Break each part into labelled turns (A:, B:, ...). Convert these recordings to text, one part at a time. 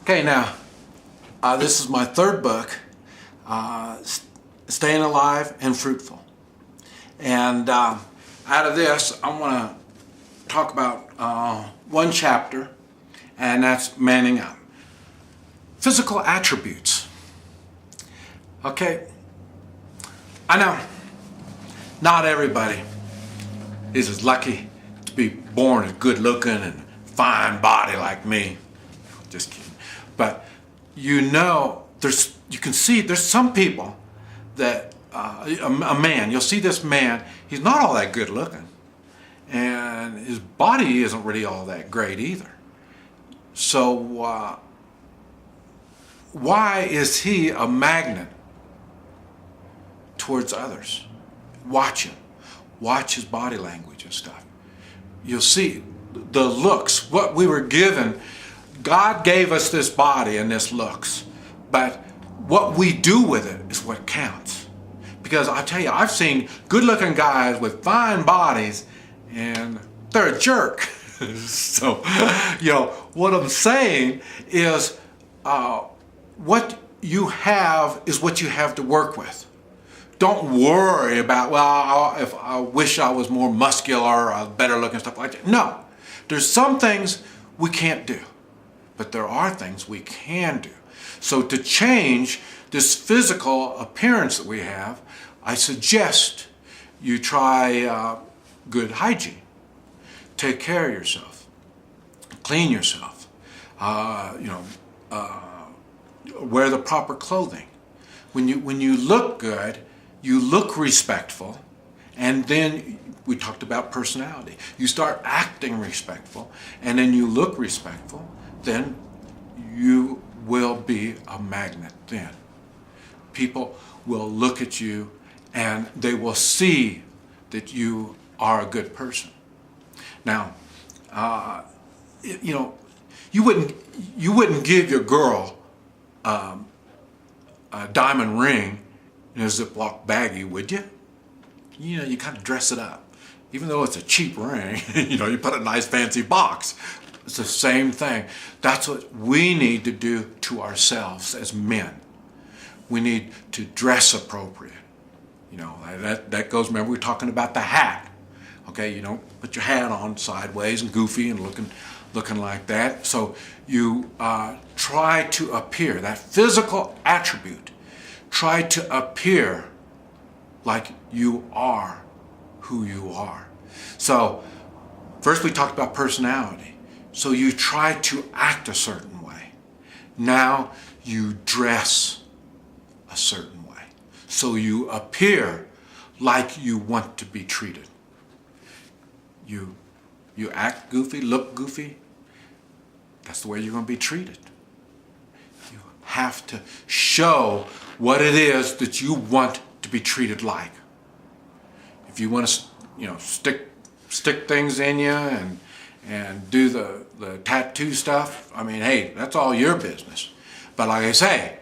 A: Okay, now, this is my third book, Staying Alive and Fruitful. And out of this, I want to talk about one chapter, and that's manning up. Physical attributes. Okay, I know not everybody is as lucky to be born as good looking and fine body like me. Just kidding. But you know, you can see there's some people that a man, you'll see this man, he's not all that good looking, and his body isn't really all that great either. So why is he a magnet towards others? Watch him. Watch his body language and stuff. You'll see the looks, what we were given. God gave us this body and this looks, but what we do with it is what counts. Because I tell you, I've seen good-looking guys with fine bodies, and they're a jerk. So, you know, what I'm saying is, what you have is what you have to work with. Don't worry about, well, if I wish I was more muscular or better looking, stuff like that. No, there's some things we can't do, but there are things we can do. So to change this physical appearance that we have, I suggest you try good hygiene. Take care of yourself. Clean yourself. Wear the proper clothing. When you look good, you look respectful, and then we talked about personality. You start acting respectful, and then you look respectful, then you will be a magnet then. People will look at you and they will see that you are a good person. Now, you wouldn't give your girl a diamond ring in a Ziploc baggie, would you? You know, you kind of dress it up. Even though it's a cheap ring, you put a nice fancy box. It's the same thing. That's what we need to do to ourselves as men. We need to dress appropriate. That goes, remember we were talking about the hat. Okay, you don't put your hat on sideways and goofy and looking like that. So you try to appear, that physical attribute, try to appear like you are who you are. So first we talked about personality. So you try to act a certain way. Now you dress a certain way. So you appear like you want to be treated. You act goofy, look goofy. That's the way you're going to be treated. You have to show what it is that you want to be treated like. If you want to, stick things in you and do the tattoo stuff, I mean, hey, that's all your business. But like I say,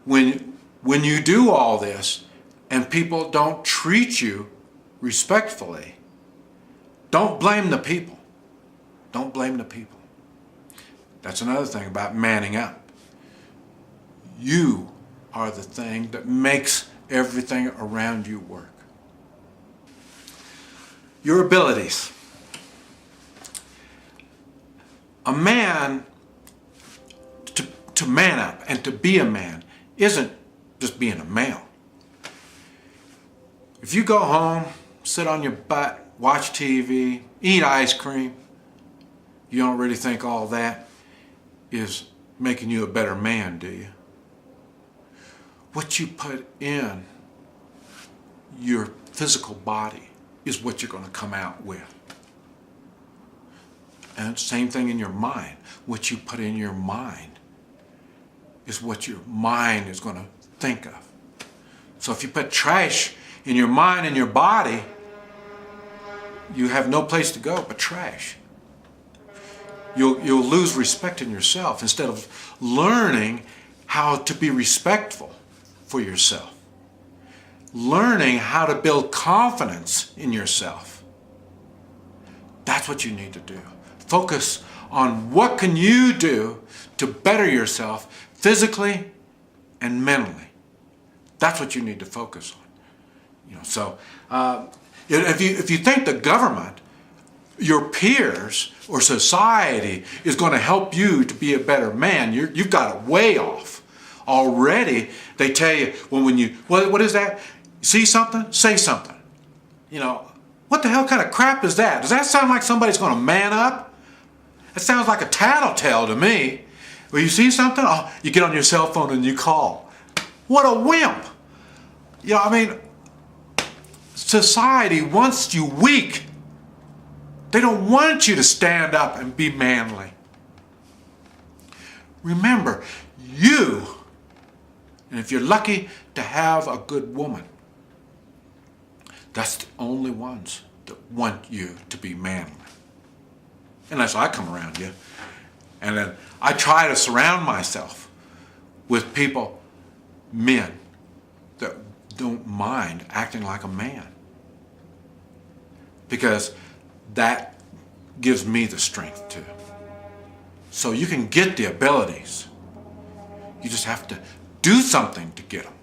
A: when you do all this and people don't treat you respectfully, don't blame the people. Don't blame the people. That's another thing about manning up. You are the thing that makes everything around you work. Your abilities. A man, to man up and to be a man isn't just being a male. If you go home, sit on your butt, watch TV, eat ice cream, you don't really think all that is making you a better man, do you? What you put in your physical body is what you're going to come out with. And same thing in your mind. What you put in your mind is what your mind is going to think of. So if you put trash in your mind and your body, you have no place to go but trash. You'll lose respect in yourself instead of learning how to be respectful for yourself. Learning how to build confidence in yourself. That's what you need to do. Focus on what can you do to better yourself physically and mentally. That's what you need to focus on. So if you think the government, your peers, or society is going to help you to be a better man, you've got it way off. Already, they tell you, well, what is that? See something? Say something. What the hell kind of crap is that? Does that sound like somebody's going to man up? It sounds like a tattletale to me. Well, you see something? Oh, you get on your cell phone and you call. What a wimp. Society wants you weak. They don't want you to stand up and be manly. Remember, and if you're lucky to have a good woman, that's the only ones that want you to be manly. Unless I come around you. And then I try to surround myself with people, men, that don't mind acting like a man. Because that gives me the strength too. So you can get the abilities. You just have to do something to get them.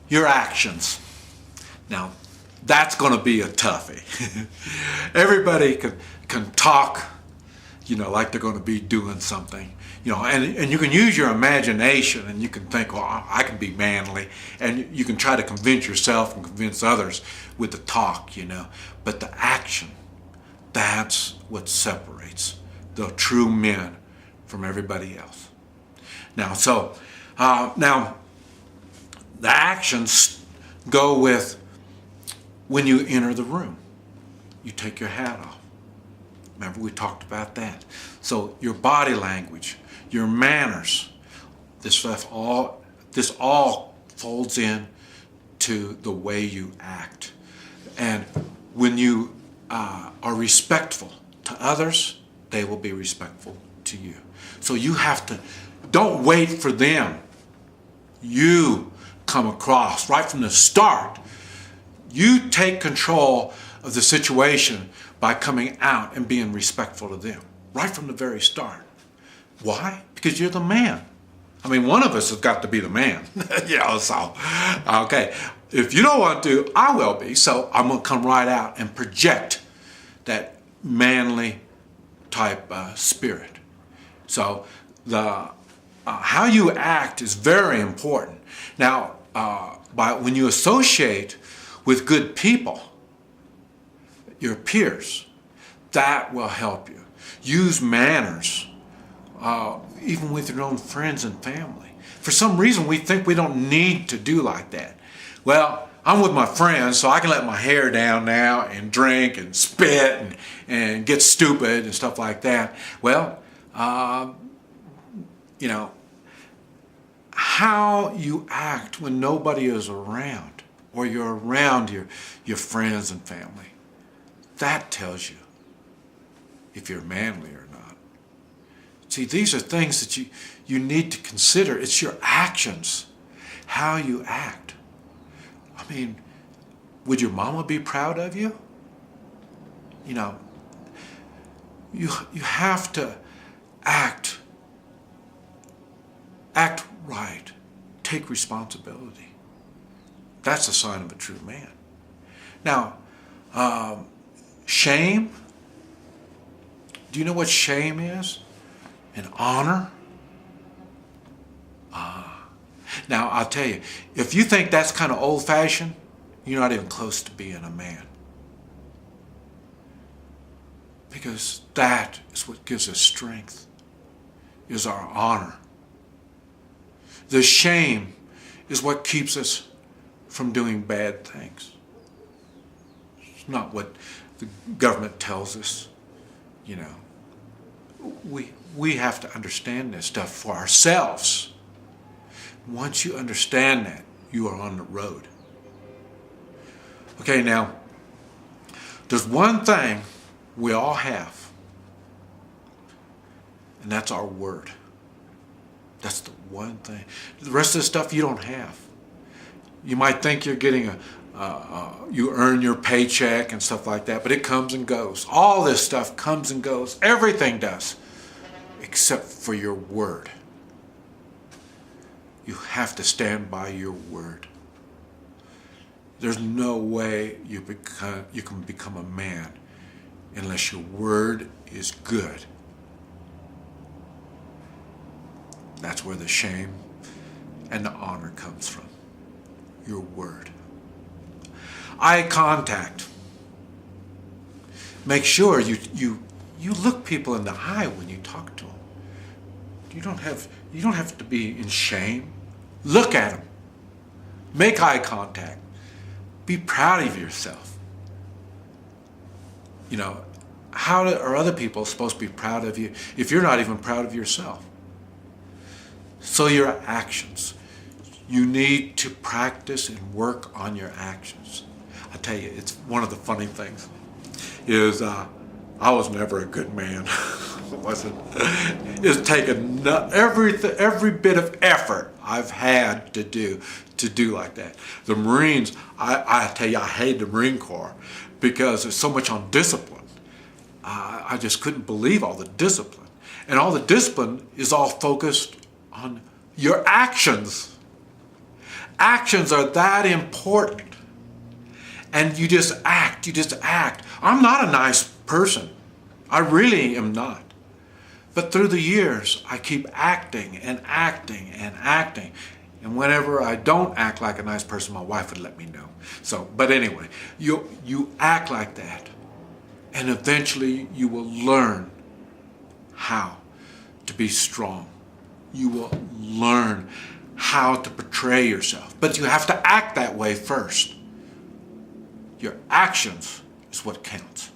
A: Your actions. Now, that's going to be a toughie. Everybody can talk, like they're going to be doing something. And you can use your imagination and you can think, well, I can be manly. And you can try to convince yourself and convince others with the talk, But the action, that's what separates the true men from everybody else. Now, the actions go with when you enter the room. You take your hat off. Remember, we talked about that. So your body language, your manners, this all folds in to the way you act. And when you are respectful to others, they will be respectful to you. So you have to, don't wait for them. You come across right from the start. You take control of the situation by coming out and being respectful to them right from the very start. Why? Because you're the man. One of us has got to be the man. Okay. If you don't want to, I will be. So I'm going to come right out and project that manly type spirit. So how you act is very important. Now, when you associate with good people, your peers, that will help you. Use manners, even with your own friends and family. For some reason, we think we don't need to do like that. Well, I'm with my friends, so I can let my hair down now and drink and spit and get stupid and stuff like that. Well, how you act when nobody is around, or you're around your friends and family, that tells you if you're manly or not. See, these are things that you need to consider. It's your actions, how you act. Would your mama be proud of you? You have to act right. Take responsibility. That's a sign of a true man. Now, shame. Do you know what shame is? And honor? Now, I'll tell you, if you think that's kind of old-fashioned, you're not even close to being a man. Because that is what gives us strength, is our honor. The shame is what keeps us from doing bad things. It's not what the government tells us. We have to understand this stuff for ourselves. Once you understand that, you are on the road. Okay, now, there's one thing we all have, and that's our word. That's the one thing. The rest of the stuff you don't have. You might think you're getting You earn your paycheck and stuff like that, but it comes and goes. All this stuff comes and goes. Everything does, except for your word. You have to stand by your word. There's no way you can become a man unless your word is good. That's where the shame and the honor comes from. Your word. Eye contact. Make sure you look people in the eye when you talk to them. You don't have to be in shame. Look at them. Make eye contact. Be proud of yourself. You know, how are other people supposed to be proud of you if you're not even proud of yourself? So your actions. You need to practice and work on your actions. I tell you, it's one of the funny things is I was never a good man. Wasn't. It's taken every bit of effort I've had to do like that. The Marines, I tell you, I hate the Marine Corps because there's so much on discipline. I just couldn't believe all the discipline. And all the discipline is all focused on your actions. Actions are that important. And you just act. I'm not a nice person. I really am not. But through the years, I keep acting and acting and acting. And whenever I don't act like a nice person, my wife would let me know. So, but anyway, you act like that. And eventually you will learn how to be strong. You will learn how to portray yourself. But you have to act that way first. Your actions is what counts.